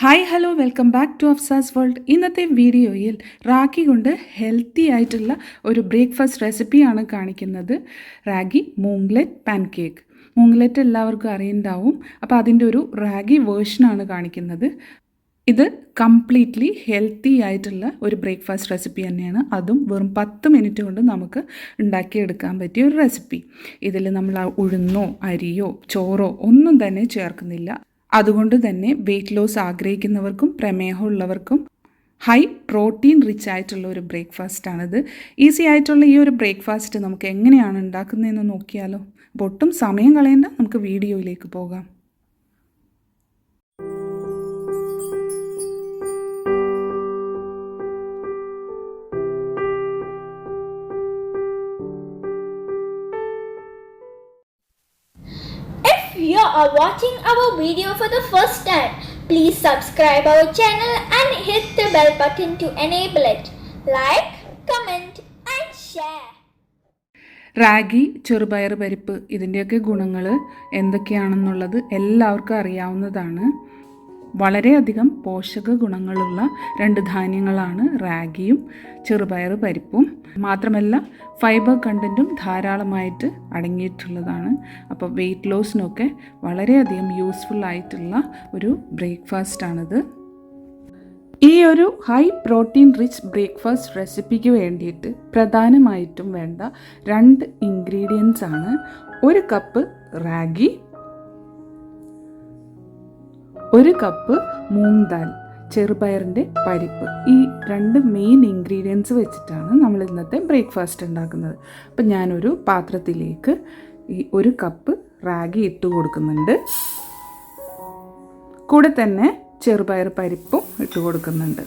Hi hello welcome back to Afsa's world. ഇന്നത്തെ വീഡിയോയിൽ റാഗി കൊണ്ട് ഹെൽത്തി ആയിട്ടുള്ള ഒരു ബ്രേക്ക്ഫാസ്റ്റ് റെസിപ്പിയാണ് കാണിക്കുന്നത്. റാഗി മൂങ്ലെറ്റ് പാൻകേക്ക്. മൂങ്ലെറ്റ് എല്ലാവർക്കും അറിയുണ്ടാവും. അപ്പോൾ അതിൻ്റെ ഒരു റാഗി വേർഷനാണ് കാണിക്കുന്നത്. ഇത് കംപ്ലീറ്റ്ലി ഹെൽത്തി ആയിട്ടുള്ള ഒരു ബ്രേക്ക്ഫാസ്റ്റ് റെസിപ്പി തന്നെയാണ്. അതും വെറും 10 മിനിറ്റ് കൊണ്ട് നമുക്ക് ഉണ്ടാക്കിയെടുക്കാൻ പറ്റിയ ഒരു റെസിപ്പി. ഇതിൽ നമ്മൾ ഉഴുന്നോ അരിയോ ചോറോ ഒന്നും തന്നെ ചേർക്കുന്നില്ല. അതുകൊണ്ട് തന്നെ വെയിറ്റ് ലോസ് ആഗ്രഹിക്കുന്നവർക്കും പ്രമേഹമുള്ളവർക്കും ഹൈ പ്രോട്ടീൻ റിച്ച് ആയിട്ടുള്ള ഒരു ബ്രേക്ക്ഫാസ്റ്റാണിത്. ഈസി ആയിട്ടുള്ള ഈ ഒരു ബ്രേക്ക്ഫാസ്റ്റ് നമുക്ക് എങ്ങനെയാണ് ഉണ്ടാക്കുന്നതെന്ന് നോക്കിയാലോ. അപ്പോൾ ഒട്ടും സമയം കളയേണ്ട, നമുക്ക് വീഡിയോയിലേക്ക് പോകാം. If you are watching our video for the first time, please subscribe our channel and hit the bell button to enable it. Like, comment and share. Ragi, ചെറുപയർ പരിപ്പ് ഇതിൻ്റെയൊക്കെ ഗുണങ്ങൾ എന്തൊക്കെയാണെന്നുള്ളത് എല്ലാവർക്കും അറിയാവുന്നതാണ്. വളരെയധികം പോഷക ഗുണങ്ങളുള്ള 2 ധാന്യങ്ങളാണ് റാഗിയും ചെറുപയർ പരിപ്പും. മാത്രമല്ല ഫൈബർ കണ്ടൻറ്റും ധാരാളമായിട്ട് അടങ്ങിയിട്ടുള്ളതാണ്. അപ്പോൾ വെയിറ്റ് ലോസിനൊക്കെ വളരെയധികം യൂസ്ഫുൾ ആയിട്ടുള്ള ഒരു ബ്രേക്ക്ഫാസ്റ്റാണിത്. ഈ ഒരു ഹൈ പ്രോട്ടീൻ റിച്ച് ബ്രേക്ക്ഫാസ്റ്റ് റെസിപ്പിക്ക് വേണ്ടിയിട്ട് പ്രധാനമായിട്ടും വേണ്ട 2 ഇൻഗ്രീഡിയൻസ് ആണ്. 1 കപ്പ് റാഗി, 1 കപ്പ് മൂങ് ദാൽ ചെറുപയറിൻ്റെ പരിപ്പ്. ഈ 2 മെയിൻ ഇൻഗ്രീഡിയൻസ് വെച്ചിട്ടാണ് നമ്മൾ ഇന്നത്തെ ബ്രേക്ക്ഫാസ്റ്റ് ഉണ്ടാക്കുന്നത്. അപ്പം ഞാനൊരു പാത്രത്തിലേക്ക് ഈ 1 കപ്പ് റാഗി ഇട്ട് കൊടുക്കുന്നുണ്ട്. കൂടെ തന്നെ ചെറുപയർ പരിപ്പും ഇട്ട് കൊടുക്കുന്നുണ്ട്.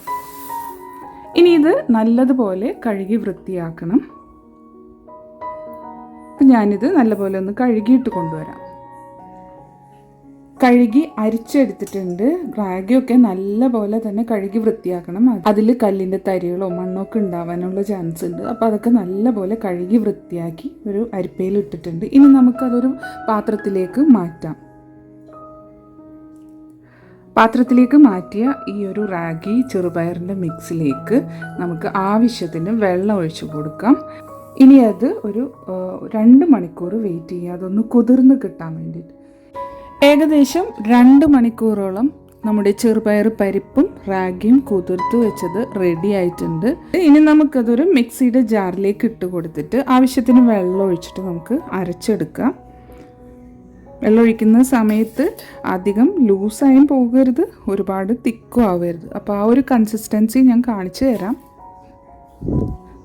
ഇനി ഇത് നല്ലതുപോലെ കഴുകി വൃത്തിയാക്കണം. ഞാനിത് നല്ലപോലെ ഒന്ന് കഴുകിയിട്ട് കൊണ്ടുവരാം. കഴുകി അരിച്ചെടുത്തിട്ടുണ്ട്. റാഗിയൊക്കെ നല്ലപോലെ തന്നെ കഴുകി വൃത്തിയാക്കണം. അതിൽ കല്ലിൻ്റെ തരികളോ മണ്ണൊക്കെ ഉണ്ടാവാനുള്ള ചാൻസ് ഉണ്ട്. അപ്പോൾ അതൊക്കെ നല്ലപോലെ കഴുകി വൃത്തിയാക്കി ഒരു അരിപ്പയിൽ ഇട്ടിട്ടുണ്ട്. ഇനി നമുക്കതൊരു പാത്രത്തിലേക്ക് മാറ്റാം. പാത്രത്തിലേക്ക് മാറ്റിയ ഈ ഒരു റാഗി ചെറുപയറിൻ്റെ മിക്സിലേക്ക് നമുക്ക് ആവശ്യത്തിന് വെള്ളം ഒഴിച്ചു കൊടുക്കാം. ഇനി അത് ഒരു 2 മണിക്കൂർ വെയിറ്റ് ചെയ്യുക, അതൊന്ന് കുതിർന്ന് കിട്ടാൻ വേണ്ടിയിട്ട്. ഏകദേശം 2 മണിക്കൂറോളം നമ്മുടെ ചെറുപയർ പരിപ്പും റാഗിയും കുതിർത്ത് വെച്ചത് റെഡി ആയിട്ടുണ്ട്. ഇനി നമുക്കതൊരു മിക്സിയുടെ ജാറിലേക്ക് ഇട്ട് കൊടുത്തിട്ട് ആവശ്യത്തിന് വെള്ളം ഒഴിച്ചിട്ട് നമുക്ക് അരച്ചെടുക്കാം. വെള്ളം ഒഴിക്കുന്ന സമയത്ത് അധികം ലൂസായും പോകരുത്, ഒരുപാട് തിക്കും ആവരുത്. അപ്പോൾ ആ ഒരു കൺസിസ്റ്റൻസി ഞാൻ കാണിച്ചു തരാം.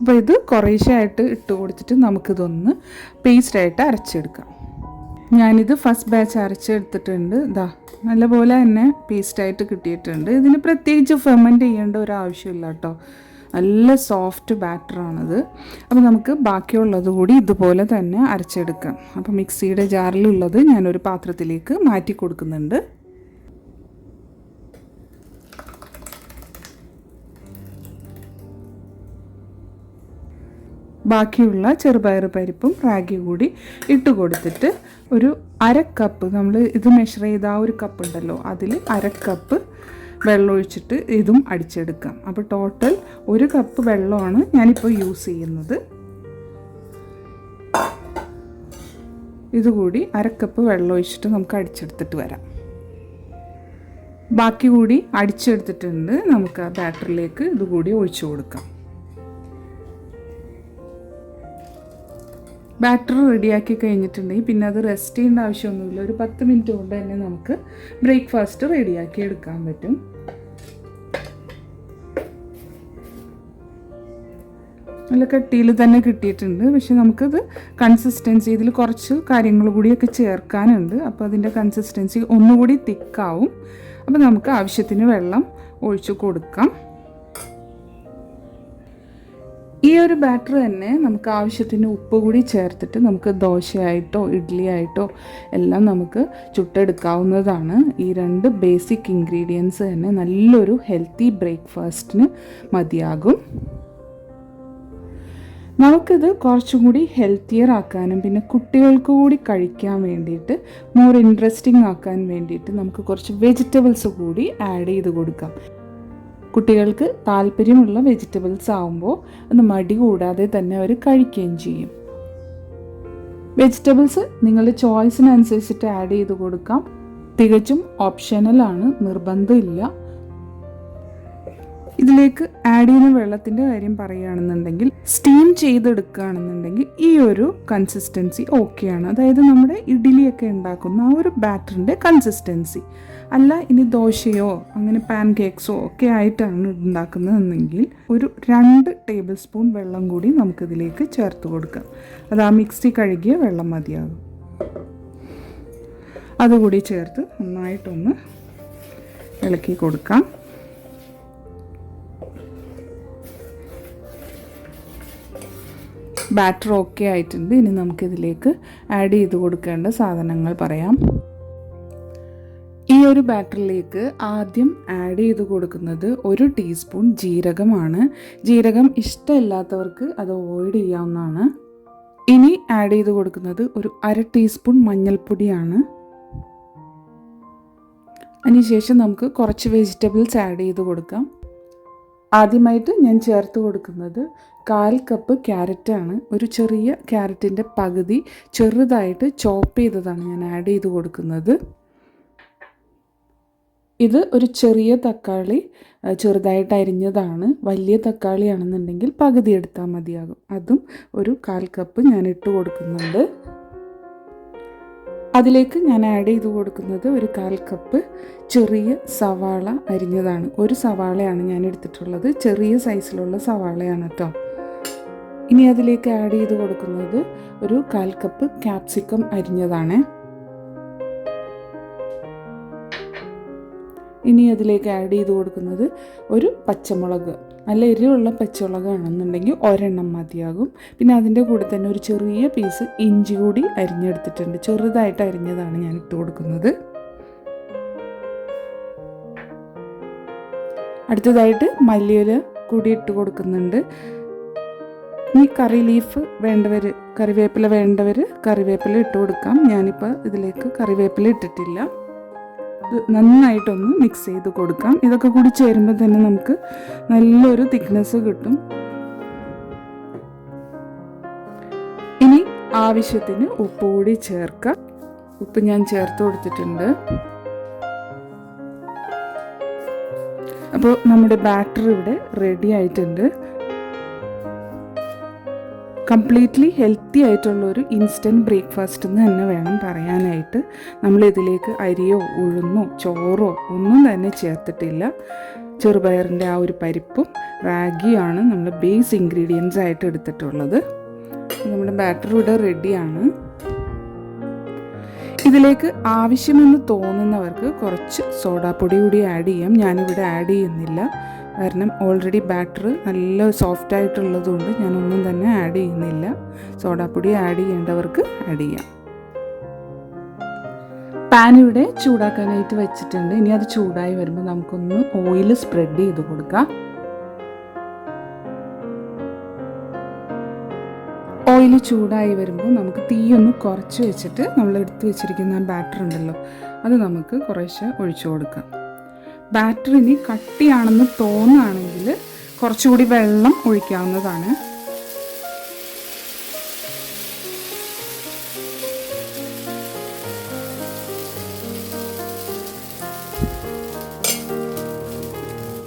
അപ്പോൾ ഇത് കുറേശ്ശായിട്ട് ഇട്ട് കൊടുത്തിട്ട് നമുക്കിതൊന്ന് പേസ്റ്റായിട്ട് അരച്ചെടുക്കാം. ഞാനിത് ഫസ്റ്റ് ബാച്ച് അരച്ചെടുത്തിട്ടുണ്ട്. നല്ലപോലെ തന്നെ പേസ്റ്റായിട്ട് കിട്ടിയിട്ടുണ്ട്. ഇതിന് പ്രത്യേകിച്ച് ഫെർമെൻറ്റ് ചെയ്യേണ്ട ഒരു ആവശ്യമില്ല കേട്ടോ. നല്ല സോഫ്റ്റ് ബാറ്ററാണിത്. അപ്പോൾ നമുക്ക് ബാക്കിയുള്ളത് കൂടി ഇതുപോലെ തന്നെ അരച്ചെടുക്കാം. അപ്പോൾ മിക്സിയുടെ ജാറിലുള്ളത് ഞാനൊരു പാത്രത്തിലേക്ക് മാറ്റി കൊടുക്കുന്നുണ്ട്. ബാക്കിയുള്ള ചെറുപയർ പരിപ്പും റാഗി കൂടി ഇട്ട് കൊടുത്തിട്ട് ഒരു 1/2 കപ്പ്, നമ്മൾ ഇത് മെഷർ ചെയ്ത ആ ഒരു കപ്പ് ഉണ്ടല്ലോ, അതിൽ 1/2 കപ്പ് വെള്ളം ഒഴിച്ചിട്ട് ഇതും അടിച്ചെടുക്കാം. അപ്പോൾ ടോട്ടൽ 1 കപ്പ് വെള്ളമാണ് ഞാനിപ്പോൾ യൂസ് ചെയ്യുന്നത്. ഇതുകൂടി 1/2 കപ്പ് വെള്ളം ഒഴിച്ചിട്ട് നമുക്ക് അടിച്ചെടുത്തിട്ട് വരാം. ബാക്കി കൂടി അടിച്ചെടുത്തിട്ടുണ്ട്. നമുക്ക് ആ ബാറ്ററിലേക്ക് ഇതുകൂടി ഒഴിച്ചു കൊടുക്കാം. ബാറ്റർ റെഡിയാക്കി കഴിഞ്ഞിട്ടുണ്ടെങ്കിൽ പിന്നെ അത് റെസ്റ്റ് ചെയ്യേണ്ട ആവശ്യമൊന്നുമില്ല. ഒരു 10 മിനിറ്റ് കൊണ്ട് തന്നെ നമുക്ക് ബ്രേക്ക്ഫാസ്റ്റ് റെഡിയാക്കി എടുക്കാൻ പറ്റും. നല്ല കട്ടിയിൽ തന്നെ കിട്ടിയിട്ടുണ്ട്. പക്ഷെ നമുക്കത് കൺസിസ്റ്റൻസി, ഇതിൽ കുറച്ച് കാര്യങ്ങൾ കൂടിയൊക്കെ ചേർക്കാനുണ്ട്. അപ്പോൾ അതിൻ്റെ കൺസിസ്റ്റൻസി ഒന്നുകൂടി തിക്കാവും. അപ്പോൾ നമുക്ക് ആവശ്യത്തിന് വെള്ളം ഒഴിച്ചു കൊടുക്കാം. ഈ ഒരു ബാറ്റർ തന്നെ നമുക്ക് ആവശ്യത്തിന് ഉപ്പ് കൂടി ചേർത്തിട്ട് നമുക്ക് ദോശയായിട്ടോ ഇഡ്ഡലി ആയിട്ടോ എല്ലാം നമുക്ക് ചുട്ടെടുക്കാവുന്നതാണ്. ഈ 2 ബേസിക് ഇൻഗ്രീഡിയൻസ് തന്നെ നല്ലൊരു ഹെൽത്തി ബ്രേക്ക്ഫാസ്റ്റിന് മതിയാകും. നമുക്കിത് കുറച്ചും കൂടി ഹെൽത്തിയർ ആക്കാനും പിന്നെ കുട്ടികൾക്ക് കൂടി കഴിക്കാൻ വേണ്ടിയിട്ട് മോർ ഇൻട്രസ്റ്റിംഗ് ആക്കാൻ വേണ്ടിയിട്ട് നമുക്ക് കുറച്ച് വെജിറ്റബിൾസ് കൂടി ആഡ് ചെയ്ത് കൊടുക്കാം. കുട്ടികൾക്ക് താല്പര്യമുള്ള വെജിറ്റബിൾസ് ആകുമ്പോൾ അത് മടി കൂടാതെ തന്നെ അവർ കഴിക്കുകയും ചെയ്യും. വെജിറ്റബിൾസ് നിങ്ങളുടെ ചോയ്സിനനുസരിച്ചിട്ട് ആഡ് ചെയ്ത് കൊടുക്കാം. തികച്ചും ഓപ്ഷണലാണ്, നിർബന്ധമില്ല. ഇതിലേക്ക് ആഡ് ചെയ്യുന്ന വെള്ളത്തിൻ്റെ കാര്യം പറയുകയാണെന്നുണ്ടെങ്കിൽ സ്റ്റീം ചെയ്തെടുക്കുകയാണെന്നുണ്ടെങ്കിൽ ഈ ഒരു കൺസിസ്റ്റൻസി ഓക്കെയാണ്. അതായത് നമ്മുടെ ഇഡ്ഡലിയൊക്കെ ഉണ്ടാക്കുന്ന ആ ഒരു ബാറ്ററിൻ്റെ കൺസിസ്റ്റൻസി അല്ല. ഇനി ദോശയോ അങ്ങനെ പാൻ കേക്ക്സോ ഒക്കെ ആയിട്ടാണ് ഉണ്ടാക്കുന്നതെങ്കിൽ ഒരു 2 ടേബിൾ സ്പൂൺ വെള്ളം കൂടി നമുക്കിതിലേക്ക് ചേർത്ത് കൊടുക്കാം. അത് ആ മിക്സി കഴുകിയ വെള്ളം മതിയാകും. അതുകൂടി ചേർത്ത് നന്നായിട്ടൊന്ന് ഇളക്കി കൊടുക്കാം. ബാറ്റർ ഓക്കെ ആയിട്ടുണ്ട്. ഇനി നമുക്കിതിലേക്ക് ആഡ് ചെയ്ത് കൊടുക്കേണ്ട സാധനങ്ങൾ പറയാം. ഈ ഒരു ബാറ്ററിലേക്ക് ആദ്യം ആഡ് ചെയ്ത് കൊടുക്കുന്നത് 1 ടീസ്പൂൺ ജീരകമാണ്. ജീരകം ഇഷ്ടമില്ലാത്തവർക്ക് അത് അവോയ്ഡ് ചെയ്യാവുന്നതാണ്. ഇനി ആഡ് ചെയ്ത് കൊടുക്കുന്നത് ഒരു 1/2 ടീസ്പൂൺ മഞ്ഞൾപ്പൊടിയാണ്. അതിനുശേഷം നമുക്ക് കുറച്ച് വെജിറ്റബിൾസ് ആഡ് ചെയ്ത് കൊടുക്കാം. ആദ്യമായിട്ട് ഞാൻ ചേർത്ത് കൊടുക്കുന്നത് 1/4 കപ്പ് ക്യാരറ്റാണ്. ഒരു ചെറിയ ക്യാരറ്റിൻ്റെ പകുതി ചെറുതായിട്ട് ചോപ്പ് ചെയ്തതാണ് ഞാൻ ആഡ് ചെയ്ത് കൊടുക്കുന്നത്. ഇത് ഒരു ചെറിയ തക്കാളി ചെറുതായിട്ട് അരിഞ്ഞതാണ്. വലിയ തക്കാളിയാണെന്നുണ്ടെങ്കിൽ പകുതി എടുത്താൽ മതിയാകും. അതും ഒരു 1/4 കപ്പ് ഞാൻ ഇട്ട് കൊടുക്കുന്നുണ്ട്. അതിലേക്ക് ഞാൻ ആഡ് ചെയ്ത് കൊടുക്കുന്നത് ഒരു 1/4 കപ്പ് ചെറിയ സവാള അരിഞ്ഞതാണ്. ഒരു സവാളയാണ് ഞാൻ എടുത്തിട്ടുള്ളത്, ചെറിയ സൈസിലുള്ള സവാളയാണ് കേട്ടോ. ഇനി അതിലേക്ക് ആഡ് ചെയ്ത് കൊടുക്കുന്നത് ഒരു 1/4 കപ്പ് ക്യാപ്സിക്കം അരിഞ്ഞതാണ്. ഇനി അതിലേക്ക് ആഡ് ചെയ്ത് കൊടുക്കുന്നത് ഒരു പച്ചമുളക്, നല്ല എരിവുള്ള പച്ചമുളകാണെന്നുണ്ടെങ്കിൽ 1 മതിയാകും. പിന്നെ അതിൻ്റെ കൂടെ തന്നെ ഒരു ചെറിയ പീസ് ഇഞ്ചി കൂടി അരിഞ്ഞെടുത്തിട്ടുണ്ട്. ചെറുതായിട്ട് അരിഞ്ഞതാണ് ഞാൻ ഇട്ട് കൊടുക്കുന്നത്. അടുത്തതായിട്ട് മല്ലിയില കൂടി ഇട്ട് കൊടുക്കുന്നുണ്ട്. ഈ കറി ലീഫ് വേണ്ടവർ, കറിവേപ്പില വേണ്ടവർ കറിവേപ്പില ഇട്ട് കൊടുക്കാം. ഞാനിപ്പോൾ ഇതിലേക്ക് കറിവേപ്പില ഇട്ടിട്ടില്ല. ഇത് നന്നായിട്ടൊന്ന് മിക്സ് ചെയ്ത് കൊടുക്കാം. ഇതൊക്കെ കൂടി ചേരുമ്പോൾ തന്നെ നമുക്ക് നല്ലൊരു തിക്നെസ് കിട്ടും. ഇനി ആവശ്യത്തിന് ഉപ്പ് കൂടി ചേർക്കാം. ഉപ്പ് ഞാൻ ചേർത്ത് കൊടുത്തിട്ടുണ്ട്. അപ്പോൾ നമ്മുടെ ബാറ്റർ ഇവിടെ റെഡി ആയിട്ടുണ്ട്. കംപ്ലീറ്റ്ലി ഹെൽത്തി ആയിട്ടുള്ളൊരു ഇൻസ്റ്റൻറ്റ് ബ്രേക്ക്ഫാസ്റ്റ് എന്ന് തന്നെ വേണം പറയാനായിട്ട്. നമ്മളിതിലേക്ക് അരിയോ ഉഴുന്നോ ചോറോ ഒന്നും തന്നെ ചേർത്തിട്ടില്ല. ചെറുപയറിൻ്റെ ആ ഒരു പരിപ്പും റാഗിയാണ് നമ്മൾ ബേസ് ഇൻഗ്രീഡിയൻസ് ആയിട്ട് എടുത്തിട്ടുള്ളത്. നമ്മുടെ ബാറ്റർ ഇവിടെ റെഡിയാണ്. ഇതിലേക്ക് ആവശ്യമെന്ന് തോന്നുന്നവർക്ക് കുറച്ച് സോഡാപ്പൊടി കൂടി ആഡ് ചെയ്യാം. ഞാനിവിടെ ആഡ് ചെയ്യുന്നില്ല, കാരണം ഓൾറെഡി ബാറ്റർ നല്ല സോഫ്റ്റ് ആയിട്ടുള്ളതുകൊണ്ട് ഞാനൊന്നും തന്നെ ആഡ് ചെയ്യുന്നില്ല. സോഡാപ്പൊടി ആഡ് ചെയ്യേണ്ടവർക്ക് ആഡ് ചെയ്യാം. പാൻ ഇവിടെ ചൂടാക്കാനായിട്ട് വെച്ചിട്ടുണ്ട്. ഇനി അത് ചൂടായി വരുമ്പോൾ നമുക്കൊന്ന് ഓയിൽ സ്പ്രെഡ് ചെയ്ത് കൊടുക്കാം. ഓയിൽ ചൂടായി വരുമ്പോൾ നമുക്ക് തീയൊന്ന് കുറച്ച് വെച്ചിട്ട് നമ്മൾ എടുത്ത് വെച്ചിരിക്കുന്ന ബാറ്റർ ഉണ്ടല്ലോ അത് നമുക്ക് കുറേശ്ശെ ഒഴിച്ചു കൊടുക്കാം. ബാറ്റർ ഇനി കട്ടിയാണെന്ന് തോന്നുകയാണെങ്കിൽ കുറച്ചുകൂടി വെള്ളം ഒഴിക്കാവുന്നതാണ്.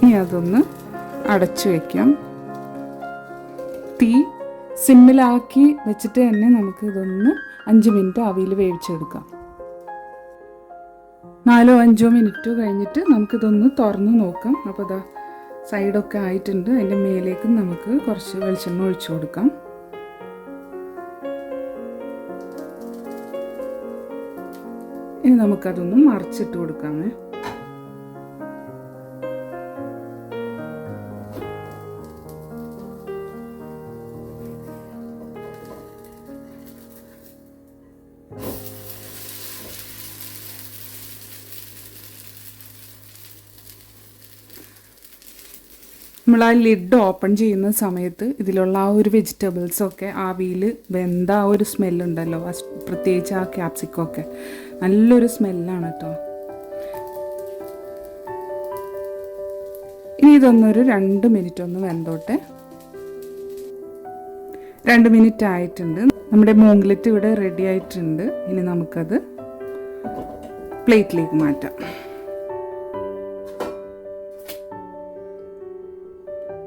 ഇനി അതൊന്ന് അടച്ചു വയ്ക്കാം. തീ സിമ്മിലാക്കി വെച്ചിട്ട് തന്നെ നമുക്ക് ഇതൊന്ന് 5 മിനിറ്റ് ആവിയിൽ വേവിച്ചെടുക്കാം. 4-5 മിനിറ്റ് കഴിഞ്ഞിട്ട് നമുക്കിതൊന്ന് തുറന്ന് നോക്കാം. അപ്പോൾ ഇതാ സൈഡൊക്കെ ആയിട്ടുണ്ട്. അതിൻ്റെ മേലേക്ക് നമുക്ക് കുറച്ച് വെളിച്ചെണ്ണ ഒഴിച്ചു കൊടുക്കാം. ഇനി നമുക്കതൊന്ന് മറിച്ചിട്ട് കൊടുക്കാമേ. നമ്മൾ ആ ലിഡ് ഓപ്പൺ ചെയ്യുന്ന സമയത്ത് ഇതിലുള്ള ആ ഒരു വെജിറ്റബിൾസൊക്കെ ആവിയിൽ വെന്ത ആ ഒരു സ്മെല്ലുണ്ടല്ലോ, പ്രത്യേകിച്ച് ആ ക്യാപ്സിക്കൊക്കെ നല്ലൊരു സ്മെല്ലാണ് കേട്ടോ. ഇനി ഇതൊന്നൊരു 2 മിനിറ്റ് ഒന്ന് വെന്തോട്ടെ. 2 മിനിറ്റ് ആയിട്ടുണ്ട്. നമ്മുടെ മൂങ്ക്ലെറ്റ് ഇവിടെ റെഡി ആയിട്ടുണ്ട്. ഇനി നമുക്കത് പ്ലേറ്റിലേക്ക് മാറ്റാം.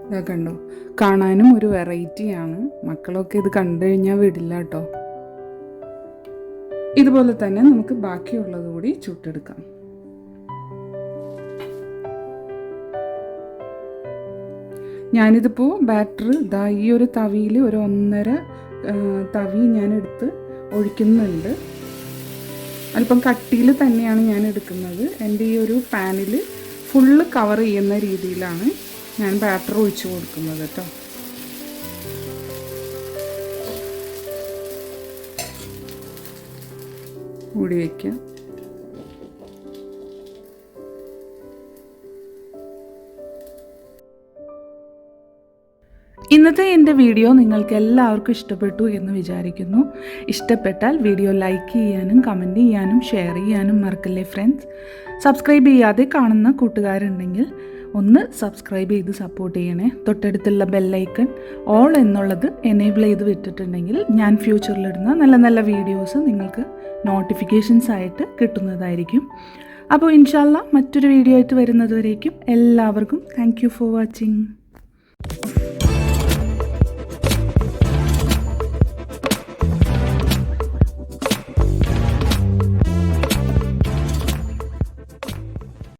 ഇതാ കണ്ടോ, കാണാനും ഒരു വെറൈറ്റിയാണ്. മക്കളൊക്കെ ഇത് കണ്ടു കഴിഞ്ഞാൽ വിടില്ല കേട്ടോ. ഇതുപോലെ തന്നെ നമുക്ക് ബാക്കിയുള്ളത് കൂടി ചുട്ടെടുക്കാം. ഞാനിതിപ്പോൾ ബാറ്റർ ഇതാ ഈ ഒരു തവിയിൽ ഒരു 1.5 തവി ഞാനെടുത്ത് ഒഴിക്കുന്നുണ്ട്. അല്പം കട്ടിയിൽ തന്നെയാണ് ഞാൻ എടുക്കുന്നത്. എൻ്റെ ഈ ഒരു പാനിൽ ഫുള്ള് കവർ ചെയ്യുന്ന രീതിയിലാണ് ഞാൻ ബാറ്റർ ഒഴിച്ച് കൊടുക്കുന്നത് കേട്ടോ. മൂടി വയ്ക്കാം. ഇന്നത്തെ എൻ്റെ വീഡിയോ നിങ്ങൾക്ക് എല്ലാവർക്കും ഇഷ്ടപ്പെട്ടു എന്ന് വിചാരിക്കുന്നു. ഇഷ്ടപ്പെട്ടാൽ വീഡിയോ ലൈക്ക് ചെയ്യാനും കമൻറ്റ് ചെയ്യാനും ഷെയർ ചെയ്യാനും മറക്കല്ലേ ഫ്രണ്ട്സ്. സബ്സ്ക്രൈബ് ചെയ്യാതെ കാണുന്ന കൂട്ടുകാരുണ്ടെങ്കിൽ ഒന്ന് സബ്സ്ക്രൈബ് ചെയ്ത് സപ്പോർട്ട് ചെയ്യണേ. തൊട്ടടുത്തുള്ള ബെല്ലൈക്കൺ ഓൾ എന്നുള്ളത് എനേബിൾ ചെയ്ത് വിട്ടിട്ടുണ്ടെങ്കിൽ ഞാൻ ഫ്യൂച്ചറിലിടുന്ന നല്ല നല്ല വീഡിയോസ് നിങ്ങൾക്ക് നോട്ടിഫിക്കേഷൻസ് ആയിട്ട് കിട്ടുന്നതായിരിക്കും. അപ്പോൾ ഇൻഷാല്ലാ മറ്റൊരു വീഡിയോ ആയിട്ട് വരുന്നത് വരേക്കും എല്ലാവർക്കും താങ്ക് യു ഫോർ വാച്ചിങ്.